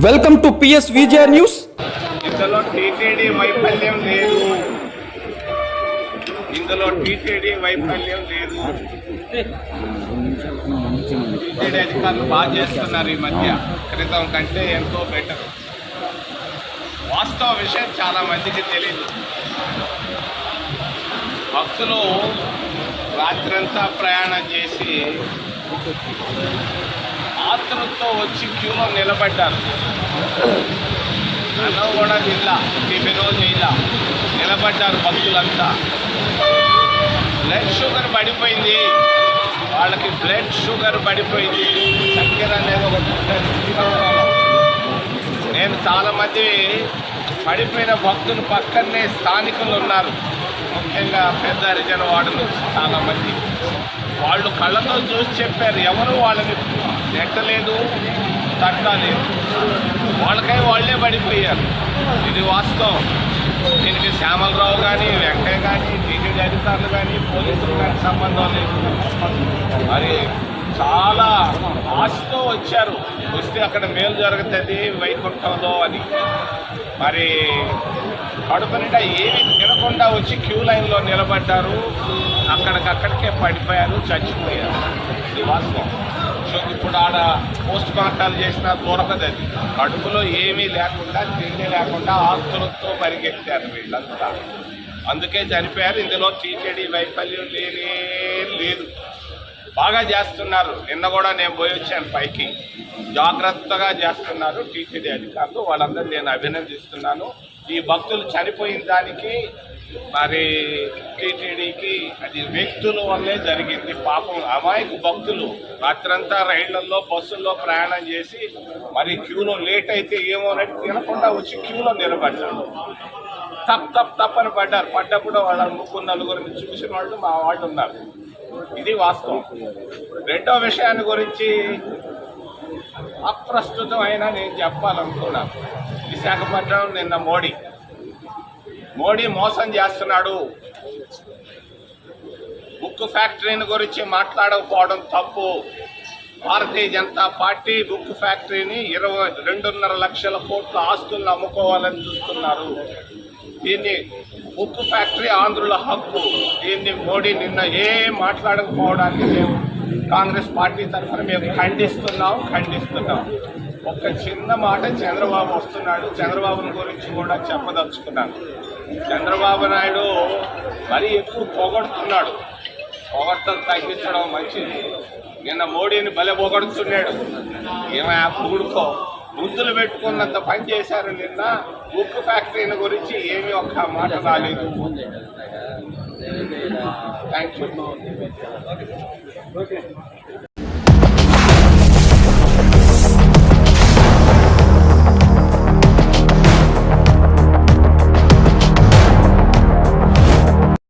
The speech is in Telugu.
Welcome to PS Vijaya news. ఇందులో టీటీడీ వైఫల్యం లేదు, ఇందులో టీటీడీ వైఫల్యం లేదు. టీటీడీ అధికారులు బాగా చేస్తున్నారు ఈ మధ్య, క్రితం కంటే ఎంతో బెటర్. వాస్తవ విషయం చాలా మందికి తెలీదు. భక్తులు రాత్రంతా ప్రయాణం చేసి ఆతృతో వచ్చి క్యూలో నిలబడ్డారు. అన్నం కూడా జిల్లా టిఫినో జిల్లా నిలబడ్డారు భక్తులంతా. బ్లడ్ షుగర్ పడిపోయింది వాళ్ళకి, బ్లడ్ షుగర్ పడిపోయింది. చక్కెర అనేది ఒకటి ఉంటుంది. నేను చాలామంది పడిపోయిన భక్తులు పక్కనే స్థానికులు ఉన్నారు, ముఖ్యంగా పెద్ద హరిజన వార్డు నుంచి చాలామంది. వాళ్ళు కళ్ళతో చూసి చెప్పారు, ఎవరు వాళ్ళని నెట్టలేదు, తట్టలేదు, వాళ్ళకై వాళ్ళే పడిపోయారు. ఇది వాస్తవం. దీనికి శ్యామలరావు కానీ, వెంకయ్య కానీ, టీటీడీ అధికారులు కానీ, పోలీసులు కానీ సంబంధం లేదు. మరి చాలా ఆశతో వచ్చారు, వస్తే అక్కడ మేలు జరుగుతుంది వైకుంఠంలో అని. మరి కడుపు నిండా ఏమి తినకుండా వచ్చి క్యూ లైన్లో నిలబడ్డారు, అక్కడికక్కడికే పడిపోయారు, చచ్చిపోయారు. ఇది వాస్తవం. సో ఇప్పుడు ఆడ పోస్ట్ మార్టాలు చేసినా దొరకదు. అది కడుపులో ఏమీ లేకుండా, తిండి లేకుండా ఆస్తులతో పరిగెత్తారు వీళ్ళంతా, అందుకే చనిపోయారు. ఇందులో టీటీడీ వైఫల్యం లేదు. బాగా చేస్తున్నారు. నిన్న కూడా నేను పోయి వచ్చాను పైకి, జాగ్రత్తగా చేస్తున్నారు టీటీడీ అధికారులు. వాళ్ళందరూ నేను అభినందిస్తున్నాను. ఈ భక్తులు చనిపోయిన దానికి మరి టీటీడీకి అది వ్యక్తుల వల్లే జరిగింది. పాపం అమాయకు భక్తులు రాత్రంతా రైళ్లలో బస్సుల్లో ప్రయాణం చేసి మరి క్యూలో లేట్ అయితే ఏమోనట్టు తినకుండా వచ్చి క్యూలో నిలబడ్డారు. తప్పని పడ్డారు. పడ్డప్పుడు వాళ్ళ ముగ్గురు నలుగురిని చూసిన వాళ్ళు మా వాళ్ళు ఉన్నారు. ఇది వాస్తవం. రెండో విషయాన్ని గురించి అప్రస్తుతం అయినా నేను చెప్పాలనుకున్నాను. విశాఖపట్నం నిన్న మోడీ మోసం చేస్తున్నాడు. బుక్ ఫ్యాక్టరీని గురించి మాట్లాడకపోవడం తప్పు. భారతీయ జనతా పార్టీ బుక్ ఫ్యాక్టరీని 2.5 లక్షల కోట్ల ఆస్తులను అమ్ముకోవాలని చూస్తున్నారు. దీన్ని బుక్ ఫ్యాక్టరీ ఆంధ్రుల హక్కు. దీన్ని మోడీ నిన్న ఏం మాట్లాడకపోవడానికి మేము కాంగ్రెస్ పార్టీ తరఫున మేము ఖండిస్తున్నాం. ఒక చిన్న మాట, చంద్రబాబు వస్తున్నాడు, చంద్రబాబుని గురించి కూడా చెప్పదలుచుకున్నాను. చంద్రబాబు నాయుడు మరీ ఎక్కువ పొగడుతున్నాడు. పొగడ్తలు తగ్గించడం మంచిది. నిన్న మోడీని భలే పొగడుతున్నాడు. ఏమైనా పొగుడుకో, ముద్దులు పెట్టుకున్నంత పని చేశారు. నిన్న బుక్ ఫ్యాక్టరీని గురించి ఏమీ ఒక్క మాట రాలేదు. Thank you.